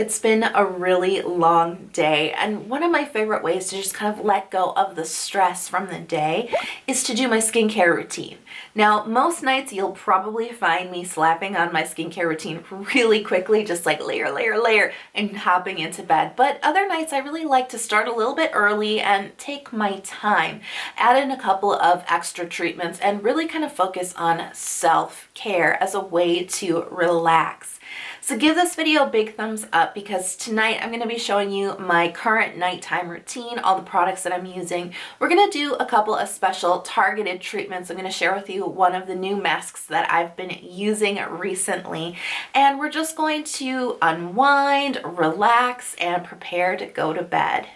It's been a really long day, and one of my favorite ways to just kind of let go of the stress from the day is to do my skincare routine. Now, most nights you'll probably find me slapping on my skincare routine really quickly, just like layer, layer, layer, and hopping into bed. But other nights I really like to start a little bit early and take my time, add in a couple of extra treatments, and really kind of focus on self-care as a way to relax. So give this video a big thumbs up because tonight I'm going to be showing you my current nighttime routine, all the products that I'm using. We're going to do a couple of special targeted treatments. I'm going to share with you one of the new masks that I've been using recently. And we're just going to unwind, relax, and prepare to go to bed.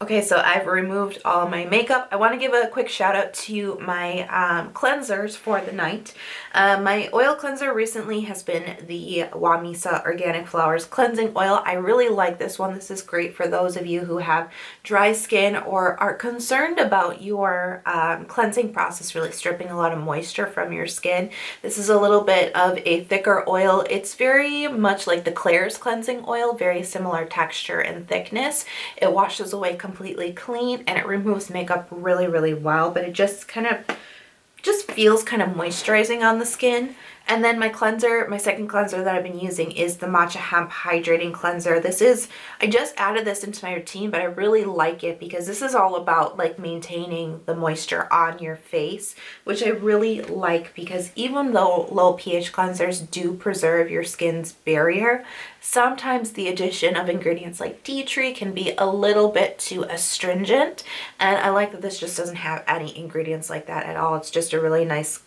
Okay, so I've removed all my makeup. I want to give a quick shout out to my cleansers for the night. My oil cleanser recently has been the Whamisa Organic Flowers Cleansing Oil. I really like this one. This is great for those of you who have dry skin or are concerned about your cleansing process really stripping a lot of moisture from your skin. This is a little bit of a thicker oil. It's very much like the Klairs cleansing oil, very similar texture and thickness. It washes away completely clean and it removes makeup really, really well, but it just feels kind of moisturizing on the skin. And then my cleanser, my second cleanser that I've been using is the Matcha Hemp Hydrating Cleanser. I just added this into my routine, but I really like it because this is all about like maintaining the moisture on your face, which I really like because even though low pH cleansers do preserve your skin's barrier, sometimes the addition of ingredients like tea tree can be a little bit too astringent. And I like that this just doesn't have any ingredients like that at all. It's just a really nice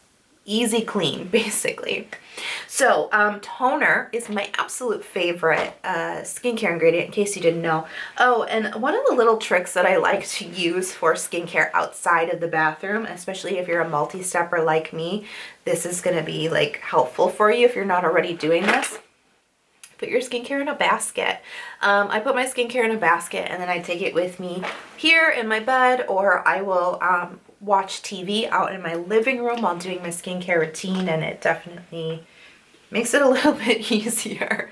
easy clean, basically. So toner is my absolute favorite skincare ingredient, in case you didn't know. Oh, and one of the little tricks that I like to use for skincare outside of the bathroom, especially if you're a multi-stepper like me, this is going to be like helpful for you if you're not already doing this. Put your skincare in a basket. I put my skincare in a basket and then I take it with me here in my bed, or I will watch TV out in my living room while doing my skincare routine, and it definitely makes it a little bit easier.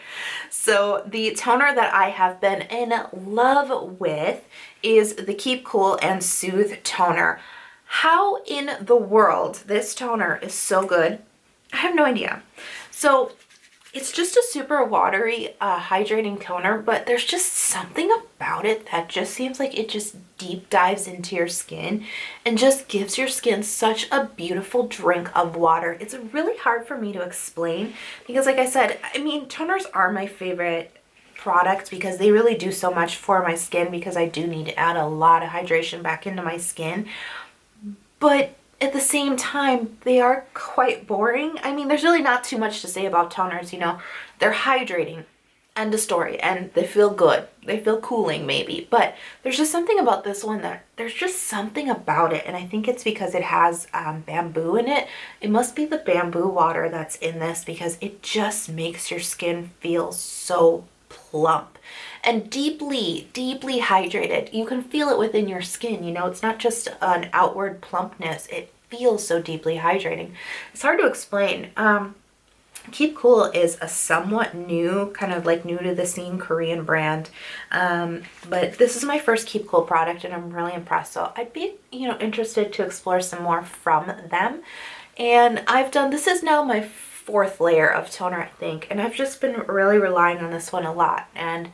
So the toner that I have been in love with is the Keep Cool and Soothe toner. How in the world this toner is so good, I have no idea. So it's just a super watery, hydrating toner, but there's just something about it that just seems like it just deep dives into your skin and just gives your skin such a beautiful drink of water. It's really hard for me to explain because, like I said, I mean, toners are my favorite products because they really do so much for my skin because I do need to add a lot of hydration back into my skin. But at the same time, they are quite boring. I mean, there's really not too much to say about toners, you know. They're hydrating, end of story, and they feel good. They feel cooling maybe, but there's just something about this one that there's just something about it, and I think it's because it has bamboo in it. It must be the bamboo water that's in this because it just makes your skin feel so plump and deeply, deeply hydrated. You can feel it within your skin, you know, it's not just an outward plumpness. It feels so deeply hydrating. It's hard to explain. Keep Cool is a somewhat new, kind of like new to the scene Korean brand. But this is my first Keep Cool product and I'm really impressed. So I'd be, you know, interested to explore some more from them. And this is now my fourth layer of toner, I think, and I've just been really relying on this one a lot, and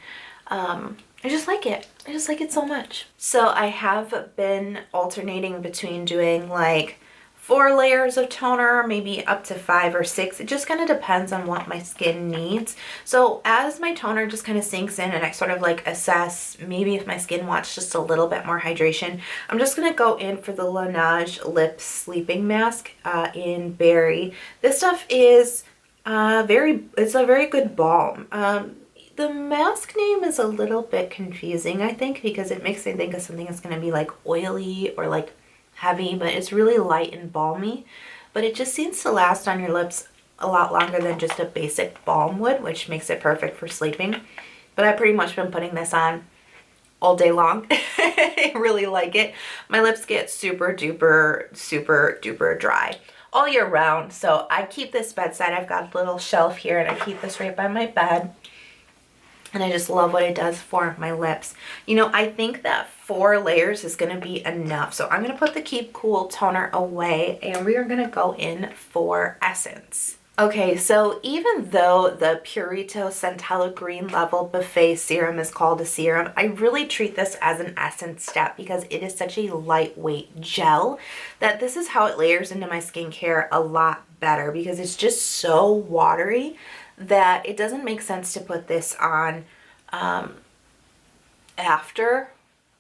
I just like it. I just like it so much. So I have been alternating between doing like 4 layers of toner, maybe up to 5 or 6. It just kind of depends on what my skin needs. So as my toner just kind of sinks in and I sort of like assess maybe if my skin wants just a little bit more hydration, I'm just going to go in for the Laneige Lip Sleeping Mask in Berry. This stuff is it's a very good balm. The mask name is a little bit confusing, I think, because it makes me think of something that's going to be like oily or like heavy, but it's really light and balmy. But it just seems to last on your lips a lot longer than just a basic balm would, which makes it perfect for sleeping. But I've pretty much been putting this on all day long. I really like it. My lips get super duper dry all year round. So I keep this bedside. I've got a little shelf here and I keep this right by my bed. And I just love what it does for my lips. You know, I think that 4 layers is going to be enough. So I'm going to put the Keep Cool toner away and we are going to go in for essence. Okay, so even though the Purito Centella Green Level Buffet Serum is called a serum, I really treat this as an essence step because it is such a lightweight gel that this is how it layers into my skincare a lot better because it's just so watery that it doesn't make sense to put this on after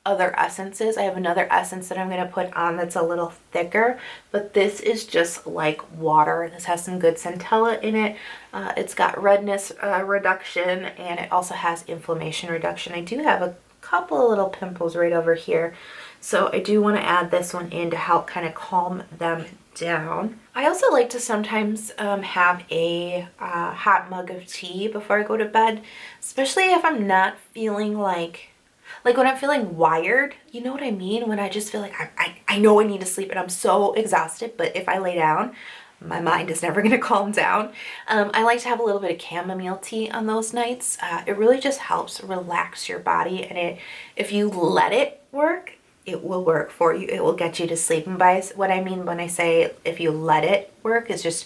other essences. I have another essence that I'm going to put on that's a little thicker, but this is just like water. This has some good centella in it. It's got redness reduction and it also has inflammation reduction. I do have a couple of little pimples right over here, so I do want to add this one in to help kind of calm them down. I also like to sometimes have a hot mug of tea before I go to bed, especially if I'm not feeling like when I'm feeling wired, you know what I mean? When I just feel like I know I need to sleep and I'm so exhausted, but if I lay down, my mind is never going to calm down. I like to have a little bit of chamomile tea on those nights. It really just helps relax your body, and if you let it work, it will work for you. It will get you to sleep. And by what I mean when I say if you let it work is just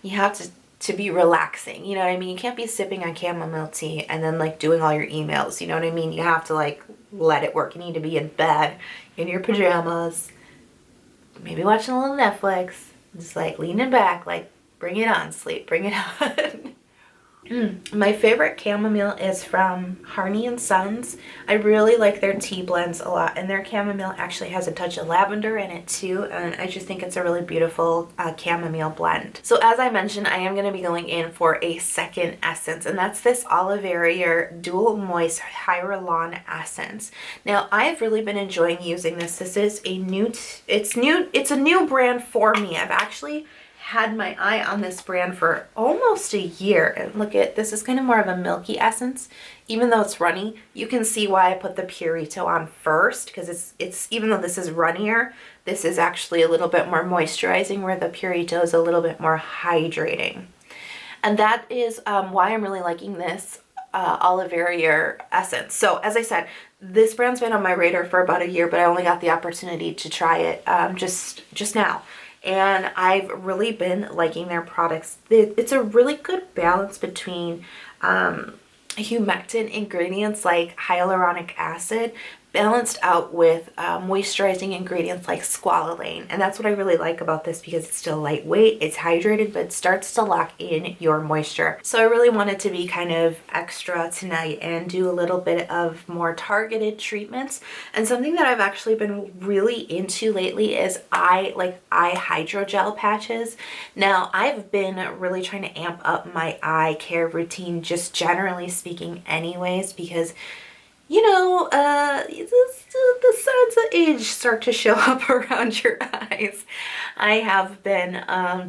you have to be relaxing. You know what I mean? You can't be sipping on chamomile tea and then like doing all your emails. You know what I mean? You have to like let it work. You need to be in bed in your pajamas, maybe watching a little Netflix, just like leaning back, like bring it on, sleep, bring it on. My favorite chamomile is from Harney and Sons. I really like their tea blends a lot, and their chamomile actually has a touch of lavender in it too, and I just think it's a really beautiful chamomile blend. So as I mentioned, I am going to be going in for a second essence, and that's this Olivarrier Dual Moist Hyaluron Essence. Now I've really been enjoying using this. This is a it's a new brand for me. I've actually had my eye on this brand for almost a year, and look at this is kind of more of a milky essence. Even though it's runny, you can see why I put the Purito on first, because it's even though this is runnier, this is actually a little bit more moisturizing, where the Purito is a little bit more hydrating. And that is why I'm really liking this Olivarrier essence. So as I said, this brand's been on my radar for about a year, but I only got the opportunity to try it just now. And I've really been liking their products. It's a really good balance between humectant ingredients like hyaluronic acid balanced out with moisturizing ingredients like squalane. And that's what I really like about this, because it's still lightweight, it's hydrated, but it starts to lock in your moisture. So I really wanted to be kind of extra tonight and do a little bit of more targeted treatments. And something that I've actually been really into lately is eye hydrogel patches. Now I've been really trying to amp up my eye care routine, just generally speaking anyways, because you know, the signs of age start to show up around your eyes. I have been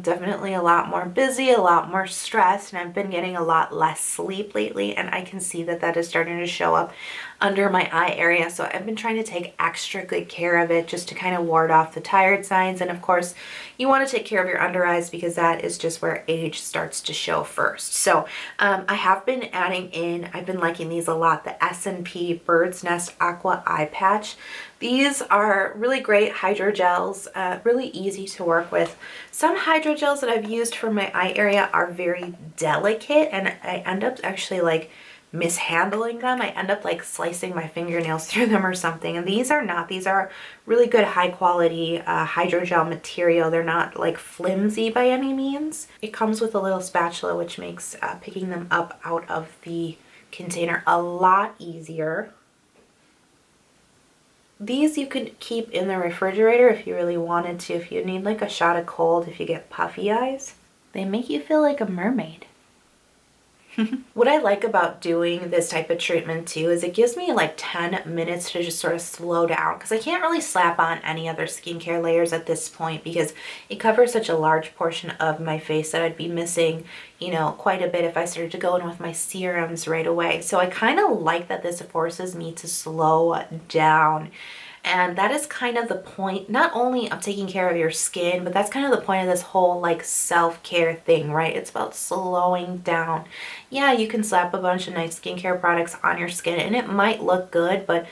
definitely a lot more busy, a lot more stressed, and I've been getting a lot less sleep lately, and I can see that that is starting to show up under my eye area. So I've been trying to take extra good care of it, just to kind of ward off the tired signs. And of course, you want to take care of your under eyes, because that is just where age starts to show first. So I have been adding in, I've been liking these a lot, the S&P Bird's Nest Aqua Eye Patch. These are really great hydrogels, really easy to work with. Some hydrogels that I've used for my eye area are very delicate, and I end up actually like mishandling them. I end up like slicing my fingernails through them or something, and these are not. These are really good high quality hydrogel material. They're not like flimsy by any means. It comes with a little spatula, which makes picking them up out of the container a lot easier. These you could keep in the refrigerator if you really wanted to, if you need like a shot of cold, if you get puffy eyes. They make you feel like a mermaid. What I like about doing this type of treatment too is it gives me like 10 minutes to just sort of slow down, because I can't really slap on any other skincare layers at this point because it covers such a large portion of my face that I'd be missing, you know, quite a bit if I started to go in with my serums right away. So I kind of like that this forces me to slow down. And that is kind of the point, not only of taking care of your skin, but that's kind of the point of this whole like self-care thing, right? It's about slowing down. Yeah, you can slap a bunch of nice skincare products on your skin and it might look good, but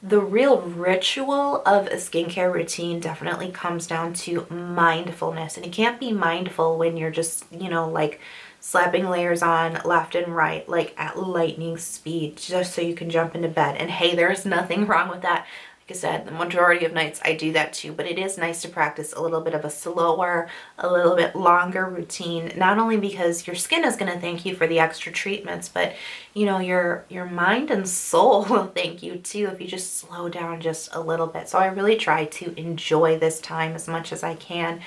the real ritual of a skincare routine definitely comes down to mindfulness. And you can't be mindful when you're just, you know, like slapping layers on left and right, like at lightning speed, just so you can jump into bed. And hey, there's nothing wrong with that. Like I said, the majority of nights I do that too, but it is nice to practice a little bit of a slower, a little bit longer routine, not only because your skin is going to thank you for the extra treatments, but you know, your mind and soul will thank you too if you just slow down just a little bit. So I really try to enjoy this time as much as I can.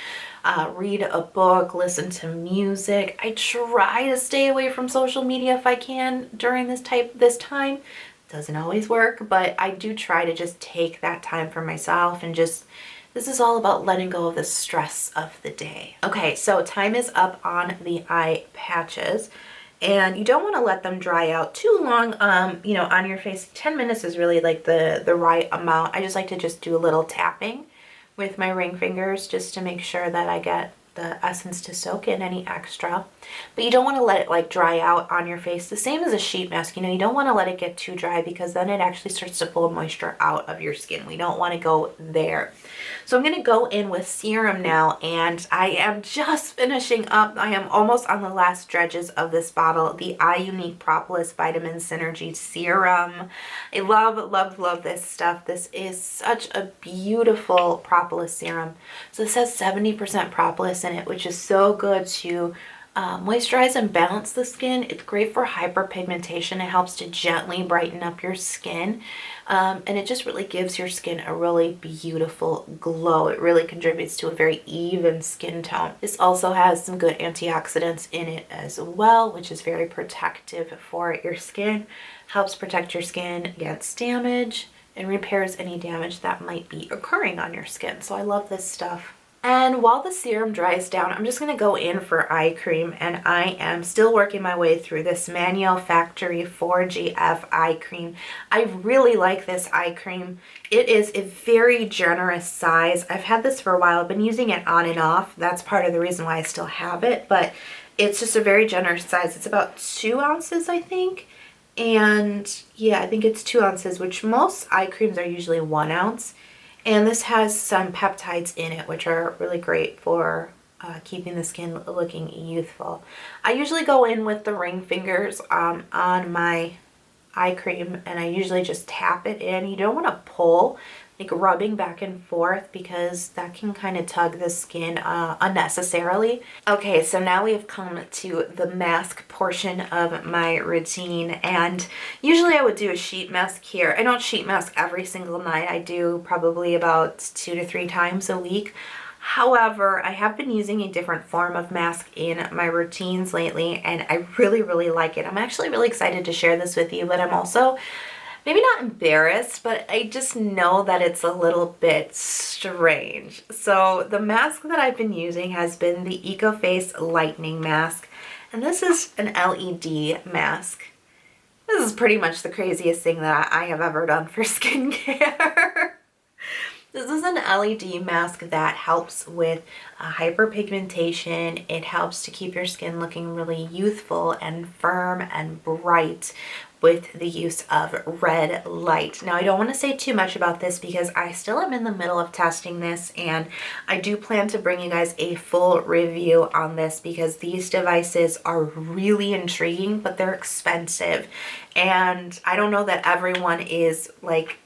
Read a book, listen to music. I try to stay away from social media if I can during this time. Doesn't always work, but I do try to just take that time for myself and just, this is all about letting go of the stress of the day. Okay, so time is up on the eye patches, and you don't want to let them dry out too long, you know, on your face. 10 minutes is really like the right amount. I just like to just do a little tapping with my ring fingers just to make sure that I get the essence to soak in any extra. But you don't want to let it like dry out on your face. The same as a sheet mask, you know, you don't want to let it get too dry because then it actually starts to pull moisture out of your skin. We don't want to go there. So I'm going to go in with serum now, and I am just finishing up. I am almost on the last dredges of this bottle, the Iunik Propolis Vitamin Synergy Serum. I love this stuff. This is such a beautiful propolis serum. So this has 70% propolis in it, which is so good to moisturize and balance the skin. It's great for hyperpigmentation. It helps to gently brighten up your skin. And it just really gives your skin a really beautiful glow. It really contributes to a very even skin tone. This also has some good antioxidants in it as well, which is very protective for your skin. Helps protect your skin against damage and repairs any damage that might be occurring on your skin. So I love this stuff. And while the serum dries down, I'm just going to go in for eye cream, and I am still working my way through this Manyo Factory 4GF eye cream. I really like this eye cream. It is a very generous size. I've had this for a while. I've been using it on and off. That's part of the reason why I still have it, but it's just a very generous size. It's about 2 ounces, I think. And yeah, I think it's 2 ounces, which most eye creams are usually 1 ounce. And this has some peptides in it, which are really great for keeping the skin looking youthful. I usually go in with the ring fingers on my eye cream, and I usually just tap it in. You don't want to pull, like rubbing back and forth, because that can kind of tug the skin unnecessarily. Okay, so now we have come to the mask portion of my routine, and usually I would do a sheet mask here. I don't sheet mask every single night. I do probably about 2 to 3 times a week. However, I have been using a different form of mask in my routines lately, and I really like it. I'm actually really excited to share this with you, but I'm also maybe not embarrassed, but I just know that it's a little bit strange. So the mask that I've been using has been the EcoFace Lightning Mask, and this is an LED mask. This is pretty much the craziest thing that I have ever done for skincare. This is an LED mask that helps with hyperpigmentation. It helps to keep your skin looking really youthful and firm and bright with the use of red light. Now, I don't want to say too much about this because I still am in the middle of testing this, and I do plan to bring you guys a full review on this because these devices are really intriguing, but they're expensive. And I don't know that everyone is like,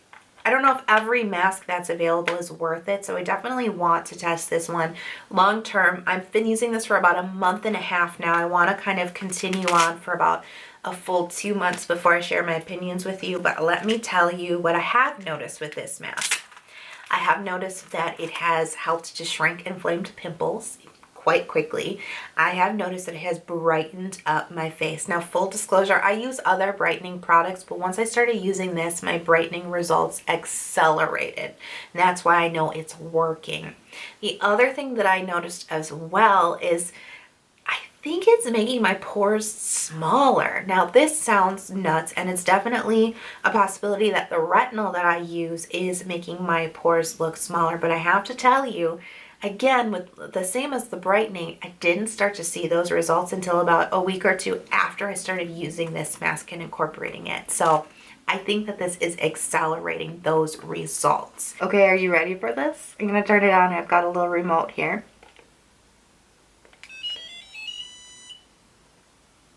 I don't know if every mask that's available is worth it, so I definitely want to test this one long term. I've been using this for about a month and a half now. I want to kind of continue on for about a full 2 months before I share my opinions with you, but let me tell you what I have noticed with this mask. I have noticed that it has helped to shrink inflamed pimples quite quickly. I have noticed that it has brightened up my face. Now, full disclosure, I use other brightening products, but once I started using this, my brightening results accelerated. And that's why I know it's working. The other thing that I noticed as well is I think it's making my pores smaller. Now, this sounds nuts, and it's definitely a possibility that the retinol that I use is making my pores look smaller, but I have to tell you, again, with the same as the brightening, I didn't start to see those results until about a week or two after I started using this mask and incorporating it. So I think that this is accelerating those results. Okay, are you ready for this? I'm gonna turn it on. I've got a little remote here.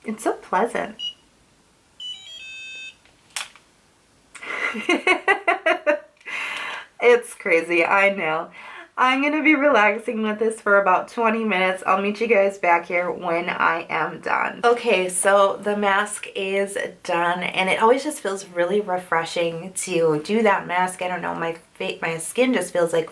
It's so pleasant. It's crazy, I know. I'm going to be relaxing with this for about 20 minutes. I'll meet you guys back here when I am done. Okay, so the mask is done, and it always just feels really refreshing to do that mask. I don't know, my skin just feels like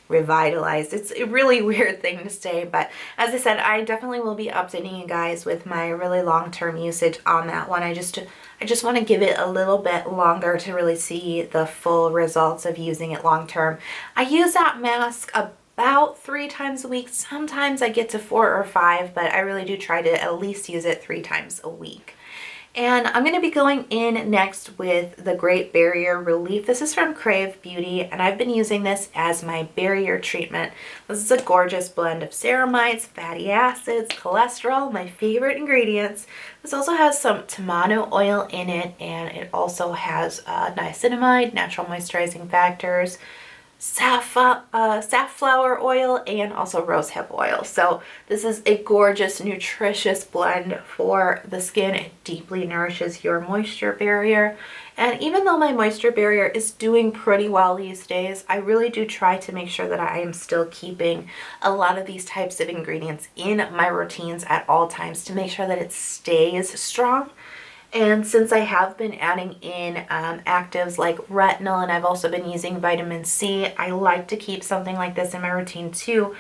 revitalized. It's a really weird thing to say, but as I said, I definitely will be updating you guys with my really long-term usage on that one. I just want to give it a little bit longer to really see the full results of using it long-term. I use that mask about 3 times a week. Sometimes I get to 4 or 5, but I really do try to at least use it 3 times a week. And I'm going to be going in next with the Great Barrier Relief. This is from Crave Beauty, and I've been using this as my barrier treatment. This is a gorgeous blend of ceramides, fatty acids, cholesterol, my favorite ingredients. This also has some tomato oil in it, and it also has niacinamide, natural moisturizing factors, safflower oil, and also rosehip oil. So this is a gorgeous, nutritious blend for the skin. It deeply nourishes your moisture barrier. And even though my moisture barrier is doing pretty well these days, I really do try to make sure that I am still keeping a lot of these types of ingredients in my routines at all times to make sure that it stays strong. And since I have been adding in actives like retinol, and I've also been using vitamin C, I like to keep something like this in my routine too,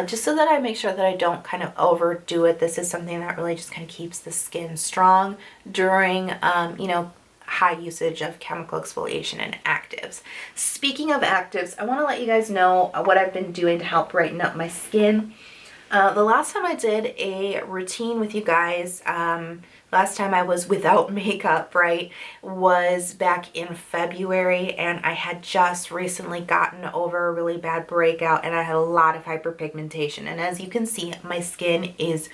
just so that I make sure that I don't kind of overdo it. This is something that really just kind of keeps the skin strong during, you know, high usage of chemical exfoliation and actives. Speaking of actives, I want to let you guys know what I've been doing to help brighten up my skin. The last time I did a routine with you guys, last time I was without makeup, right, was back in February, and I had just recently gotten over a really bad breakout, and I had a lot of hyperpigmentation. And as you can see, my skin is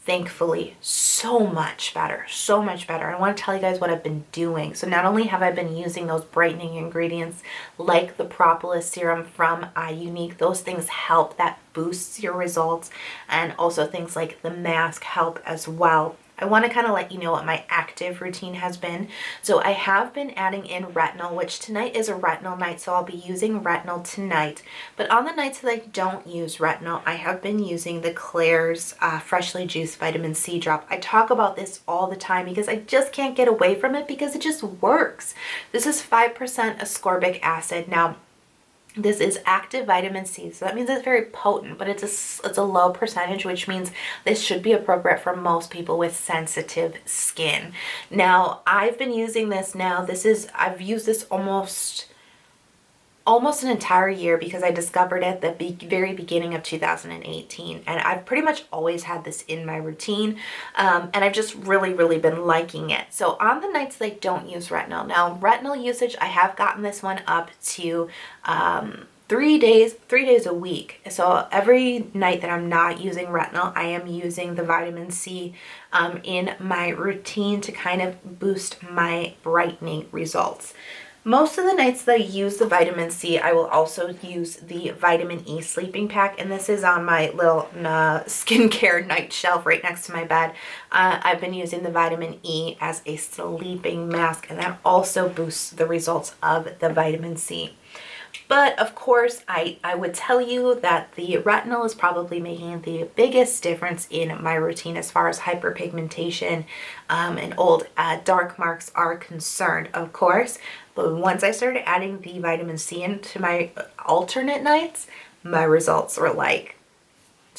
thankfully so much better, so much better. I want to tell you guys what I've been doing. So not only have I been using those brightening ingredients like the Propolis serum from Iunik, those things help, that boosts your results, and also things like the mask help as well. I want to kind of let you know what my active routine has been. So I have been adding in retinol, which tonight is a retinol night, so I'll be using retinol tonight. But on the nights that I don't use retinol, I have been using the Klairs freshly juiced vitamin C drop. I talk about this all the time because I just can't get away from it because it just works. This is 5% ascorbic acid. Now, this is active vitamin C, so that means it's very potent, but it's a low percentage, which means this should be appropriate for most people with sensitive skin. Now, I've been using this now. I've used this almost an entire year because I discovered it at the very beginning of 2018, and I've pretty much always had this in my routine, and I've just really been liking it. So on the nights that I don't use retinol, now retinol usage, I have gotten this one up to 3 days a week. So every night that I'm not using retinol, I am using the vitamin C in my routine to kind of boost my brightening results. Most of the nights that I use the vitamin C, I will also use the vitamin E sleeping pack, and this is on my little skincare night shelf right next to my bed. I've been using the vitamin E as a sleeping mask, and that also boosts the results of the vitamin C. But of course, I would tell you that the retinol is probably making the biggest difference in my routine as far as hyperpigmentation and old dark marks are concerned, of course. But once I started adding the vitamin C into my alternate nights, my results were like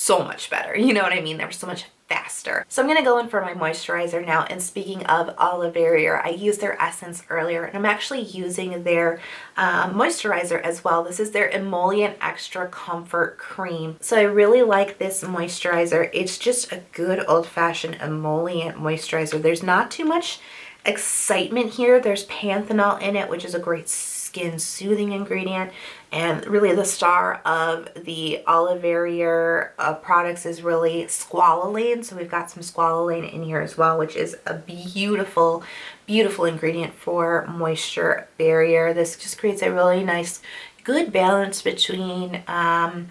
so much better. You know what I mean? They were so much faster. So I'm going to go in for my moisturizer now. And speaking of Olivarrier, I used their essence earlier, and I'm actually using their moisturizer as well. This is their Emollient Extra Comfort Cream. So I really like this moisturizer. It's just a good old-fashioned emollient moisturizer. There's not too much excitement here. There's panthenol in it, which is a great skin soothing ingredient, and really the star of the Olivarrier products is really squalane. So we've got some squalane in here as well, which is a beautiful ingredient for moisture barrier. This just creates a really nice good balance between kind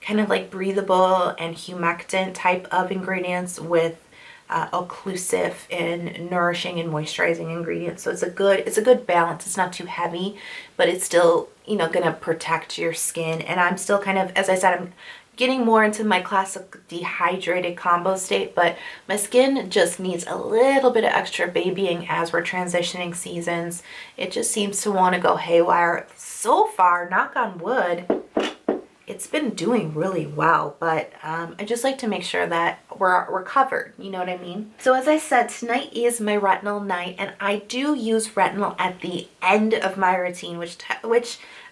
of like breathable and humectant type of ingredients with occlusive and nourishing and moisturizing ingredients. So it's a good balance. It's not too heavy, but it's still, you know, gonna protect your skin. And I'm still kind of, as I said, I'm getting more into my classic dehydrated combo state, but my skin just needs a little bit of extra babying as we're transitioning seasons. It just seems to want to go haywire. So far, knock on wood, it's been doing really well, but I just like to make sure that we're covered, you know what I mean? So as I said, tonight is my retinol night, and I do use retinol at the end of my routine, which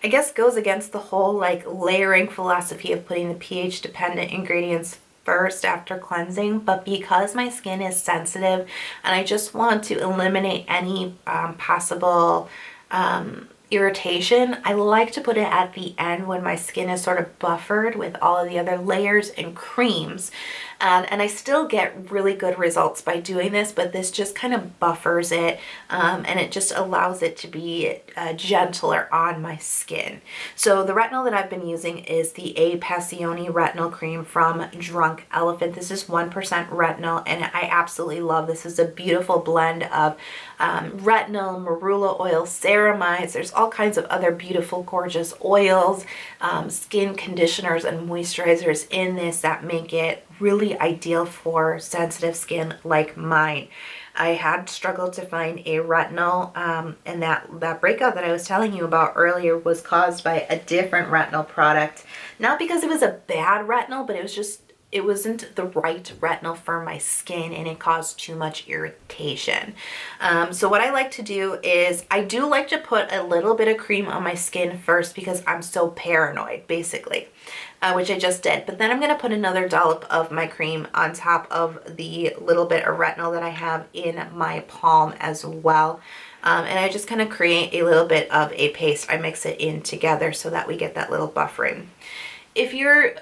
I guess goes against the whole like layering philosophy of putting the pH dependent ingredients first after cleansing. But because my skin is sensitive and I just want to eliminate any possible irritation, I like to put it at the end when my skin is sort of buffered with all of the other layers and creams. And I still get really good results by doing this, but this just kind of buffers it, and it just allows it to be gentler on my skin. So the retinol that I've been using is the A-Passioni retinol cream from Drunk Elephant. This is 1% retinol, and I absolutely love this. This is a beautiful blend of retinol, marula oil, ceramides. There's all kinds of other beautiful, gorgeous oils, skin conditioners, and moisturizers in this that make it really ideal for sensitive skin like mine. I had struggled to find a retinol, and that breakout that I was telling you about earlier was caused by a different retinol product. Not because it was a bad retinol, but it wasn't the right retinol for my skin, and it caused too much irritation. So what I like to do is I do like to put a little bit of cream on my skin first because I'm so paranoid, basically. Which I just did. But then I'm going to put another dollop of my cream on top of the little bit of retinol that I have in my palm as well. And I just kind of create a little bit of a paste. I mix it in together so that we get that little buffering. If you're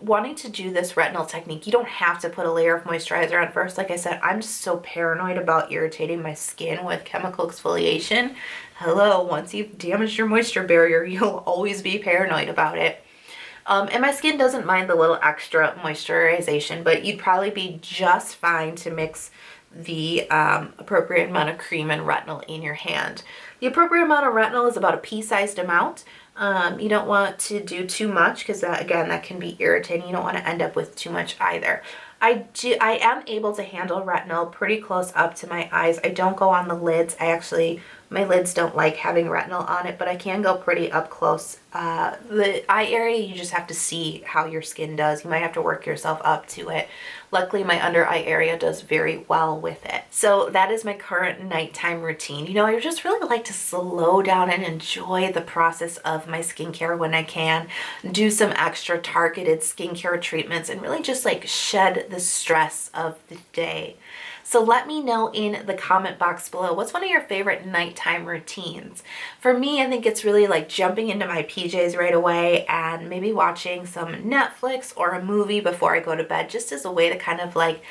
wanting to do this retinol technique, you don't have to put a layer of moisturizer on first. Like I said, I'm just so paranoid about irritating my skin with chemical exfoliation. Hello, once you've damaged your moisture barrier, you'll always be paranoid about it. And my skin doesn't mind the little extra moisturization, but you'd probably be just fine to mix the appropriate amount of cream and retinol in your hand. The appropriate amount of retinol is about a pea-sized amount. You don't want to do too much because that can be irritating. You don't want to end up with too much either. I am able to handle retinol pretty close up to my eyes. I don't go on the lids. My lids don't like having retinol on it, but I can go pretty up close. The eye area, you just have to see how your skin does. You might have to work yourself up to it. Luckily, my under eye area does very well with it. So that is my current nighttime routine. You know, I just really like to slow down and enjoy the process of my skincare when I can. Do some extra targeted skincare treatments and really just like shed the stress of the day. So let me know in the comment box below, what's one of your favorite nighttime routines? For me, I think it's really like jumping into my PJs right away and maybe watching some Netflix or a movie before I go to bed, just as a way to kind of like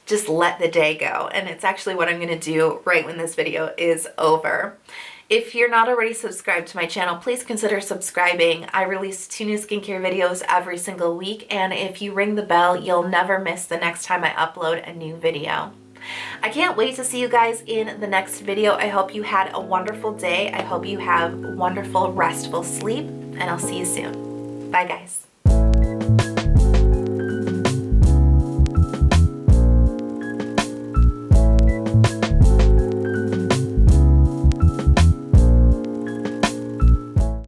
just let the day go. And it's actually what I'm gonna do right when this video is over. If you're not already subscribed to my channel, please consider subscribing. I release 2 new skincare videos every single week, and if you ring the bell, you'll never miss the next time I upload a new video. I can't wait to see you guys in the next video. I hope you had a wonderful day. I hope you have wonderful, restful sleep, and I'll see you soon. Bye, guys.